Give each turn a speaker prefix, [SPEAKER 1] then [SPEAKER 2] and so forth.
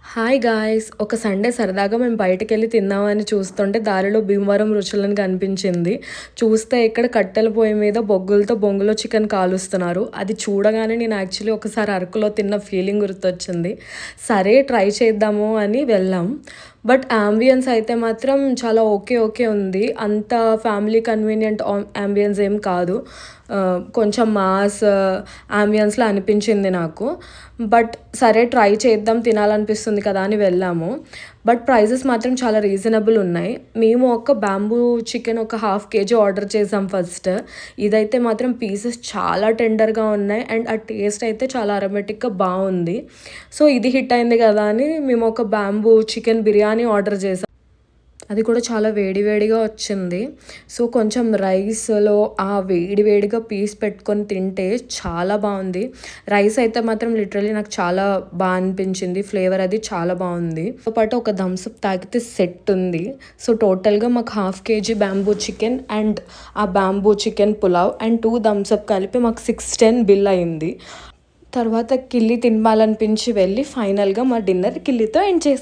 [SPEAKER 1] Hi guys! ఒక Sunday సరదాగా మేము బయటికెళ్ళి తిందామని చూస్తుంటే దారిలో భీమవరం రుచులని కనిపించింది. చూస్తే ఇక్కడ కట్టెల పొయ్యి మీద బొగ్గులతో బొంగులో చికెన్ కాలుస్తున్నారు. అది చూడగానే నేను యాక్చువల్లీ ఒకసారి అరకులో తిన్న ఫీలింగ్ గుర్తొచ్చింది. సరే ట్రై చేద్దాము అని వెళ్ళాం. బట్ యాంబియన్స్ అయితే మాత్రం చాలా ఓకే ఉంది. అంత ఫ్యామిలీ కన్వీనియంట్ యాంబియన్స్ ఏం కాదు. కొంచెం మాస్ యాంబియన్స్‌లా అనిపించింది నాకు. బట్ సరే ట్రై చేద్దాం, తినాలనిపిస్తుంది కదా అని వెళ్ళాము. బట్ ప్రైజెస్ మాత్రం చాలా రీజనబుల్ ఉన్నాయి. మేము ఒక బ్యాంబూ చికెన్ ఒక హాఫ్ కేజీ ఆర్డర్ చేసాం ఫస్ట్. ఇదైతే మాత్రం పీసెస్ చాలా టెండర్‌గా ఉన్నాయి అండ్ ఆ టేస్ట్ అయితే చాలా అరోమాటిక్‌గా బావుంది. సో ఇది హిట్ అయింది కదా అని మేము ఒక బ్యాంబూ చికెన్ బిర్యానీ ఆర్డర్ చేసాం. అది కూడా చాలా వేడి వేడిగా వచ్చింది. సో కొంచెం రైస్‌లో ఆ వేడి వేడిగా పీస్ పెట్టుకొని తింటే చాలా బావుంది. రైస్ అయితే మాత్రం లిటరల్లీ నాకు చాలా అనిపించింది. ఫ్లేవర్ అది చాలా బావుంది. తో పాటు ఒక థమ్స్ అప్ తాగితే సెట్ ఉంది. సో టోటల్‌గా మాకు half KG bamboo chicken and ఆ bamboo chicken pulao and 2 Thums Up కలిపి మాకు 610 బిల్ అయింది. తర్వాత కిళ్ళి తినాలనిపించి వెళ్ళి ఫైనల్‌గా మా డిన్నర్ కిళ్ళితో ఎండ్ చేసాం.